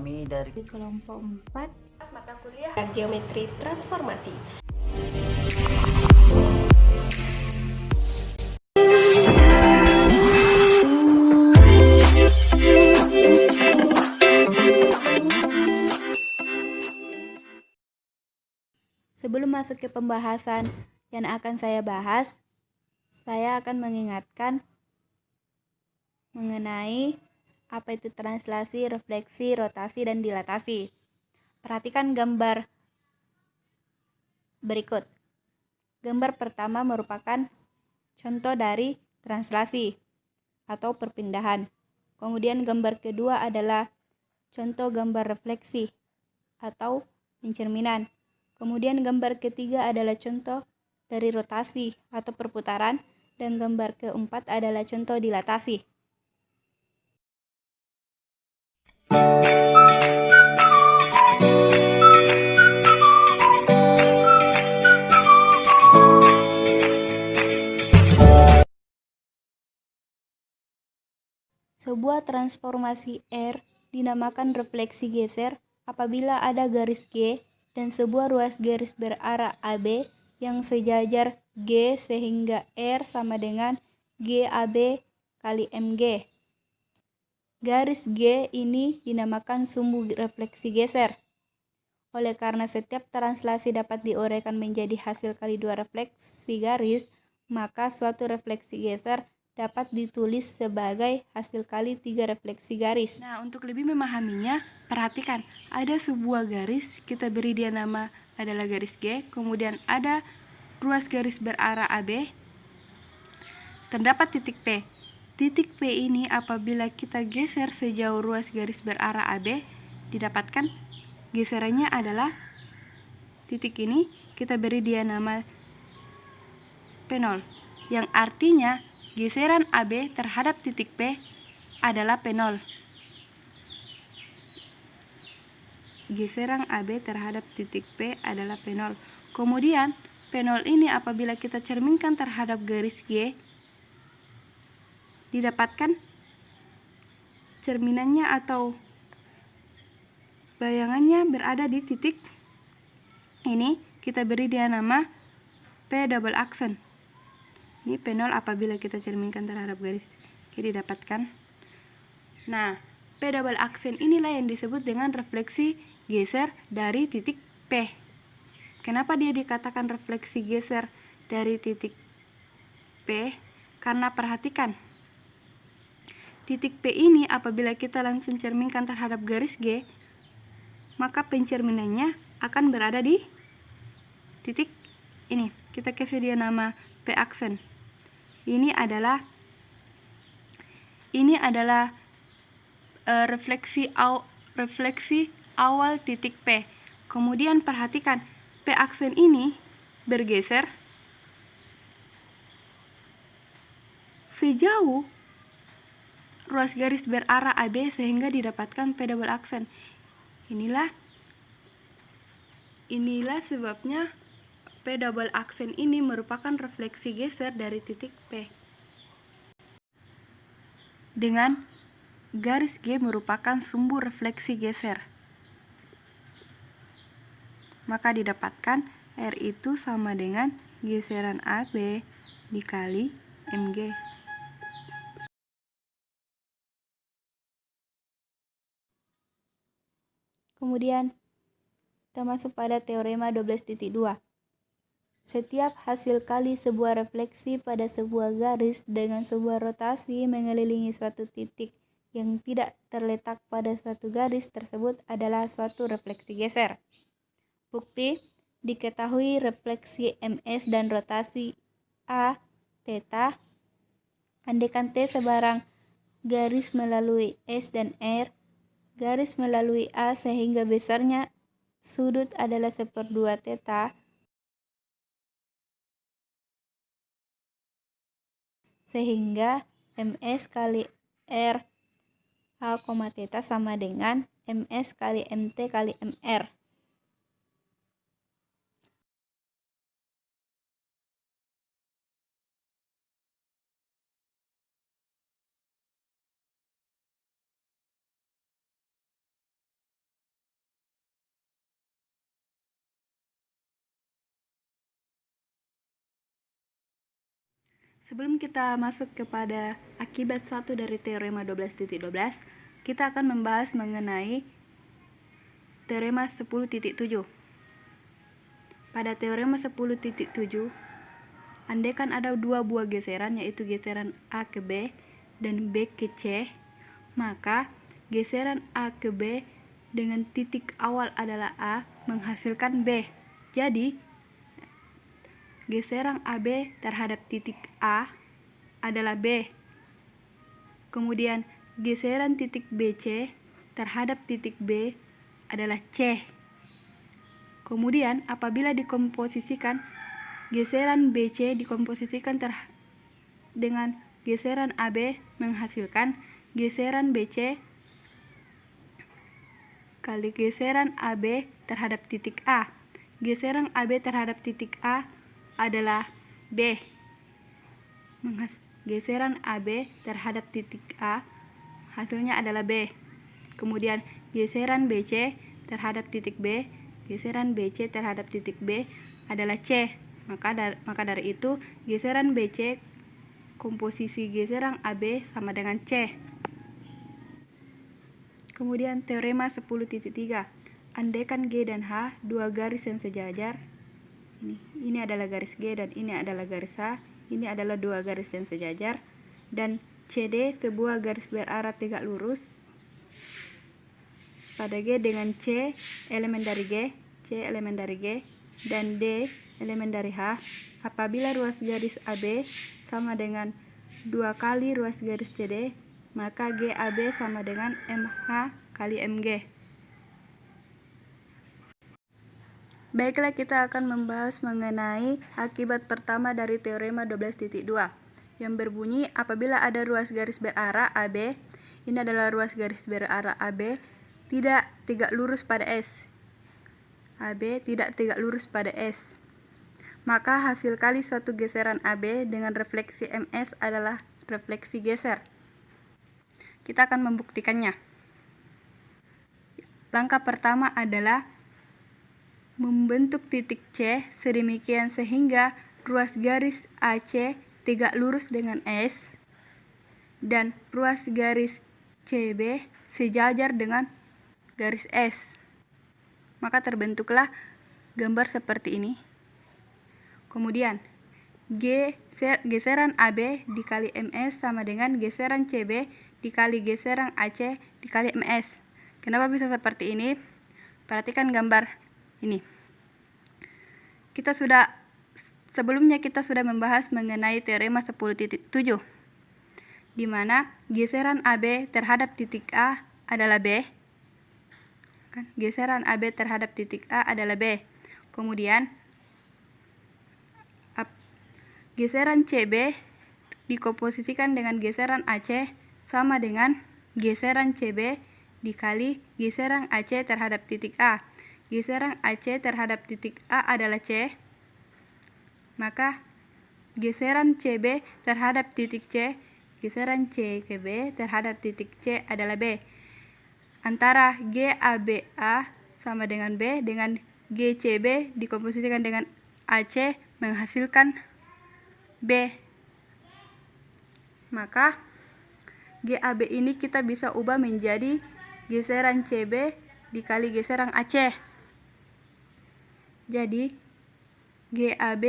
kami dari kelompok 4 mata kuliah Geometri Transformasi. Sebelum masuk ke pembahasan yang akan saya bahas, saya akan mengingatkan mengenai apa itu translasi, refleksi, rotasi, dan dilatasi. Perhatikan gambar berikut. Gambar pertama merupakan contoh dari translasi atau perpindahan. Kemudian gambar kedua adalah contoh gambar refleksi atau pencerminan. Kemudian gambar ketiga adalah contoh dari rotasi atau perputaran, dan gambar keempat adalah contoh dilatasi. Sebuah transformasi R dinamakan refleksi geser apabila ada garis G dan sebuah ruas garis berarah AB yang sejajar G sehingga R sama dengan GAB kali MG. Garis G ini dinamakan sumbu refleksi geser. Oleh karena setiap translasi dapat diuraikan menjadi hasil kali dua refleksi garis, maka suatu refleksi geser dapat ditulis sebagai hasil kali 3 refleksi garis. Nah, untuk lebih memahaminya, perhatikan ada sebuah garis, kita beri dia nama adalah garis G, kemudian ada ruas garis berarah AB, terdapat titik P. Titik P ini apabila kita geser sejauh ruas garis berarah AB, didapatkan geserannya adalah titik ini, kita beri dia nama P0, yang artinya geseran AB terhadap titik P adalah P0. Geseran AB terhadap titik P adalah P0. Kemudian P0 ini apabila kita cerminkan terhadap garis G, didapatkan cerminannya atau bayangannya berada di titik ini, kita beri dia nama P double aksen. Ini P0 apabila kita cerminkan terhadap garis G didapatkan. Nah, P double aksen inilah yang disebut dengan refleksi geser dari titik P. Kenapa dia dikatakan refleksi geser dari titik P? Karena perhatikan, titik P ini apabila kita langsung cerminkan terhadap garis G, maka pencerminannya akan berada di titik ini. Kita kasih dia nama P aksen. Ini adalah refleksi awal titik P. Kemudian perhatikan P aksen ini bergeser sejauh ruas garis berarah AB sehingga didapatkan P double aksen. Inilah sebabnya P double aksen ini merupakan refleksi geser dari titik P. Dengan garis G merupakan sumbu refleksi geser, maka didapatkan R itu sama dengan geseran AB dikali MG. Kemudian kita masuk pada teorema 12.2. Setiap hasil kali sebuah refleksi pada sebuah garis dengan sebuah rotasi mengelilingi suatu titik yang tidak terletak pada suatu garis tersebut adalah suatu refleksi geser. Bukti, diketahui refleksi MS dan rotasi A, theta, andaikan T sebarang garis melalui S dan R, garis melalui A sehingga besarnya sudut adalah 1/2 theta, sehingga MS kali R A, theta sama dengan MS kali MT kali MR. Sebelum kita masuk kepada akibat 1 dari teorema 12.12, kita akan membahas mengenai teorema 10.7. Pada teorema 10.7, andaikan ada dua buah geseran, yaitu geseran A ke B dan B ke C, maka geseran A ke B dengan titik awal adalah A menghasilkan B. Jadi, geseran AB terhadap titik A adalah B. Kemudian, geseran titik BC terhadap titik B adalah C. Kemudian, apabila dikomposisikan, geseran BC dikomposisikan dengan geseran AB menghasilkan geseran BC kali geseran AB terhadap titik A. Geseran AB terhadap titik A adalah B. Geseran AB terhadap titik A hasilnya adalah B. Kemudian geseran BC terhadap titik B, geseran BC terhadap titik B adalah C. Maka dari itu geseran BC komposisi geseran AB sama dengan C. Kemudian teorema 10.3. Andaikan G dan H dua garis yang sejajar. Ini adalah garis G dan ini adalah garis H. Ini adalah dua garis yang sejajar. Dan CD sebuah garis berarah tegak lurus pada G dengan C elemen dari G, C elemen dari G, dan D elemen dari H. Apabila ruas garis AB sama dengan 2 kali ruas garis CD, maka GAB sama dengan MH kali MG. Baiklah, kita akan membahas mengenai akibat pertama dari teorema 12.2 yang berbunyi apabila ada ruas garis berarah AB, ini adalah ruas garis berarah AB, tidak tegak lurus pada S. AB tidak tegak lurus pada S. Maka hasil kali suatu geseran AB dengan refleksi MS adalah refleksi geser. Kita akan membuktikannya. Langkah pertama adalah membentuk titik C sedemikian sehingga ruas garis AC tegak lurus dengan S dan ruas garis CB sejajar dengan garis S. Maka terbentuklah gambar seperti ini. Kemudian geseran AB dikali MS sama dengan geseran CB dikali geseran AC dikali MS. Kenapa bisa seperti ini? Perhatikan gambar ini. Sebelumnya kita sudah membahas mengenai teorema 10.7, di mana geseran AB terhadap titik A adalah B. Geseran AB terhadap titik A adalah B. Kemudian geseran CB dikomposisikan dengan geseran AC sama dengan geseran CB dikali geseran AC terhadap titik A. Geseran AC terhadap titik A adalah C. Maka geseran CB terhadap titik C, geseran C ke B terhadap titik C adalah B. Antara GABA sama dengan B dengan GCB dikomposisikan dengan AC menghasilkan B. Maka GAB ini kita bisa ubah menjadi geseran CB dikali geseran AC. Jadi GAB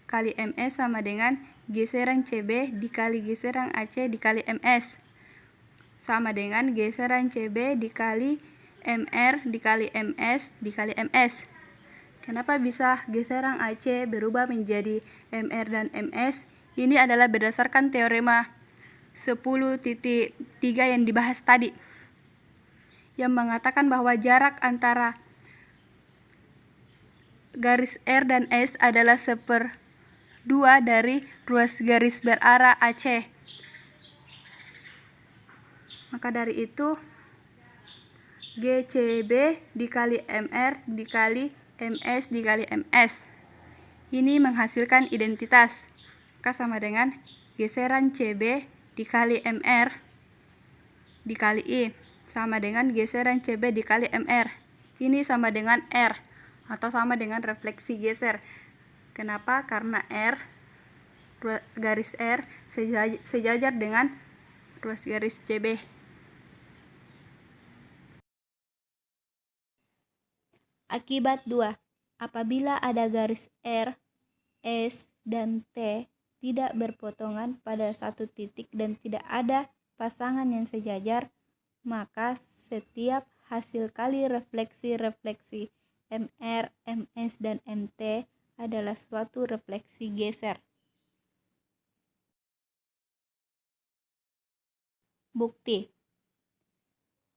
kali MS sama dengan geseran CB dikali geseran AC dikali MS, sama dengan geseran CB dikali MR dikali MS dikali MS. Kenapa bisa geseran AC berubah menjadi MR dan MS? Ini adalah berdasarkan teorema 10.3 yang dibahas tadi, yang mengatakan bahwa jarak antara garis R dan S adalah 1/2 dari ruas garis berarah AC. Maka dari itu GCB dikali MR dikali MS dikali MS ini menghasilkan identitas. Maka sama dengan geseran CB dikali MR dikali I sama dengan geseran CB dikali MR. Ini sama dengan R atau sama dengan refleksi geser. Kenapa? Karena R garis R sejajar dengan ruas garis CB. Akibat 2. Apabila ada garis R, S, dan T tidak berpotongan pada satu titik dan tidak ada pasangan yang sejajar, maka setiap hasil kali refleksi MR, MS, dan MT adalah suatu refleksi geser. Bukti.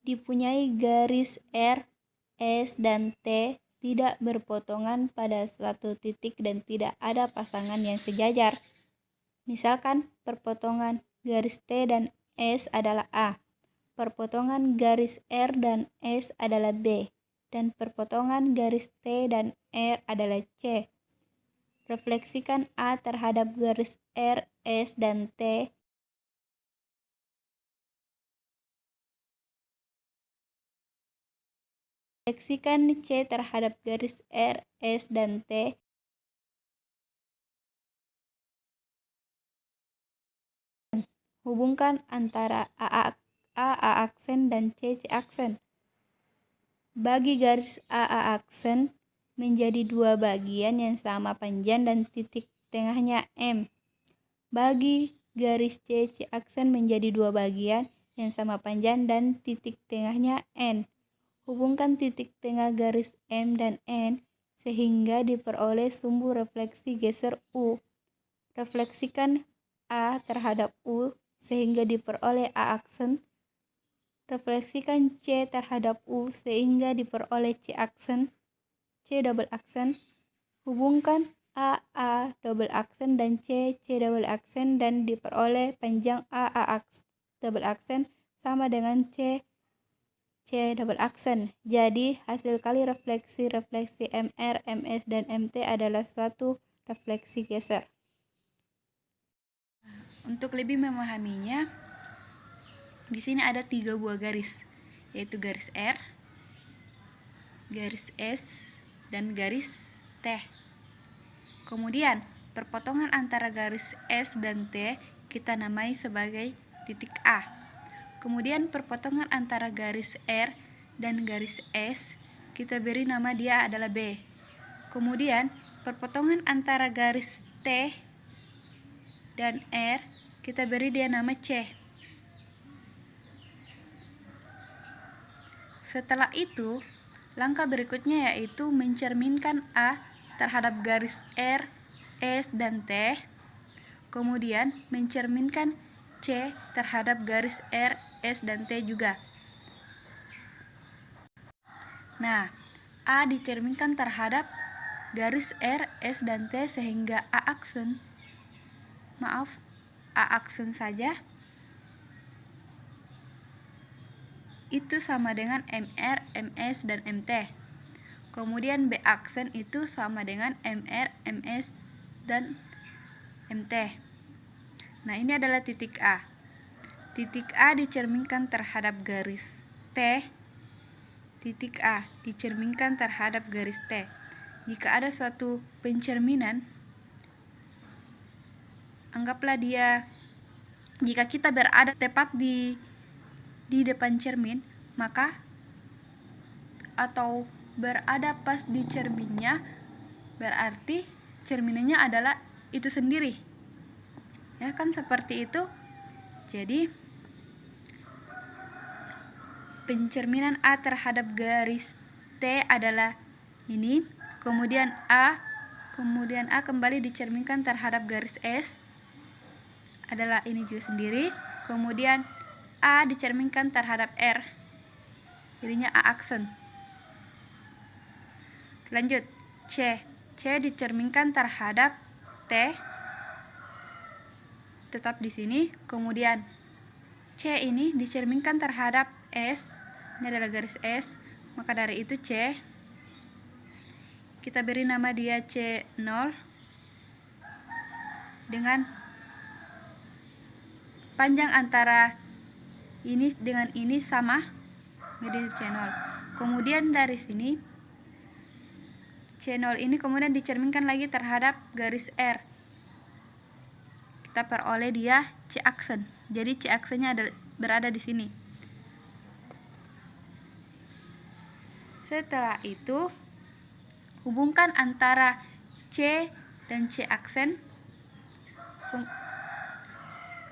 Dipunyai garis R, S, dan T tidak berpotongan pada suatu titik dan tidak ada pasangan yang sejajar. Misalkan perpotongan garis T dan S adalah A, perpotongan garis R dan S adalah B, dan perpotongan garis T dan R adalah C. Refleksikan A terhadap garis R, S, dan T. Refleksikan C terhadap garis R, S, dan T. Hubungkan antara A aksen dan C aksen. Bagi garis A aksen menjadi dua bagian yang sama panjang dan titik tengahnya M. Bagi garis C aksen menjadi dua bagian yang sama panjang dan titik tengahnya N. Hubungkan titik tengah garis M dan N sehingga diperoleh sumbu refleksi geser U. Refleksikan A terhadap U sehingga diperoleh A aksen. Refleksikan C terhadap U sehingga diperoleh C aksen, C double aksen. Hubungkan A double aksen dan C double aksen dan diperoleh panjang A double aksen sama dengan C double aksen. Jadi hasil kali refleksi MR, MS, dan MT adalah suatu refleksi geser. Untuk lebih memahaminya, di sini ada 3 buah garis, yaitu garis R, garis S, dan garis T. Kemudian perpotongan antara garis S dan T kita namai sebagai titik A. Kemudian perpotongan antara garis R dan garis S kita beri nama dia adalah B. Kemudian perpotongan antara garis T dan R kita beri dia nama C. Setelah itu, langkah berikutnya yaitu mencerminkan A terhadap garis R, S, dan T. Kemudian mencerminkan C terhadap garis R, S, dan T juga. Nah, A dicerminkan terhadap garis R, S, dan T sehingga A aksen saja itu sama dengan MR, MS, dan MT. Kemudian B aksen itu sama dengan MR, MS, dan MT. Nah, ini adalah titik A. Titik A dicerminkan terhadap garis T. Titik A dicerminkan terhadap garis T. Jika ada suatu pencerminan, anggaplah dia, jika kita berada tepat di depan cermin, maka atau berada pas di cerminnya, berarti cerminannya adalah itu sendiri. Ya kan, seperti itu. Jadi pencerminan A terhadap garis T adalah ini. Kemudian A kembali dicerminkan terhadap garis S adalah ini juga sendiri. Kemudian A dicerminkan terhadap R, jadinya A aksen. Lanjut, C dicerminkan terhadap T, tetap di sini. Kemudian C ini dicerminkan terhadap S, ini adalah garis S, maka dari itu C kita beri nama dia C0 dengan panjang antara ini dengan ini sama, jadi C0. Kemudian dari sini C0 ini kemudian dicerminkan lagi terhadap garis R. kita peroleh dia C aksen. Jadi C aksennya berada di sini. Setelah itu, hubungkan antara C dan C aksen.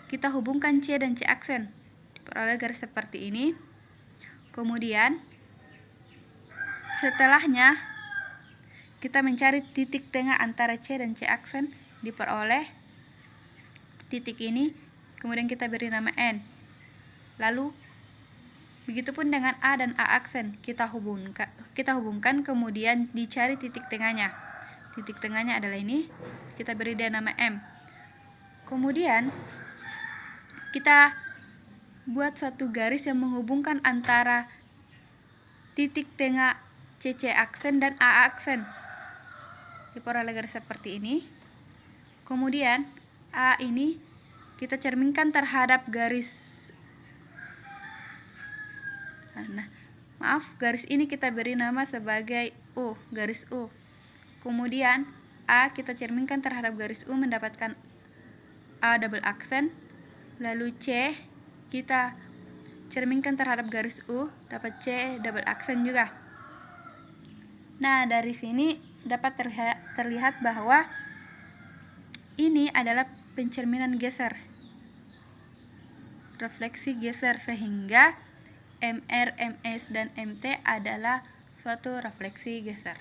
Kita hubungkan C dan C aksen, diperoleh garis seperti ini. Kemudian setelahnya kita mencari titik tengah antara C dan C aksen, diperoleh titik ini. Kemudian kita beri nama N. Lalu begitupun dengan A dan A aksen, kita hubungkan, kemudian dicari titik tengahnya. Titik tengahnya adalah ini, kita beri dia nama M. Kemudian kita buat suatu garis yang menghubungkan antara titik tengah CC aksen dan A aksen, diperoleh garis seperti ini. Kemudian A ini kita cerminkan terhadap garis garis ini kita beri nama sebagai U, garis U. Kemudian A kita cerminkan terhadap garis U, mendapatkan A double aksen. Lalu C kita cerminkan terhadap garis U, dapat C double aksen juga. Nah, dari sini dapat terlihat bahwa ini adalah pencerminan geser, refleksi geser, sehingga MR, MS, dan MT adalah suatu refleksi geser.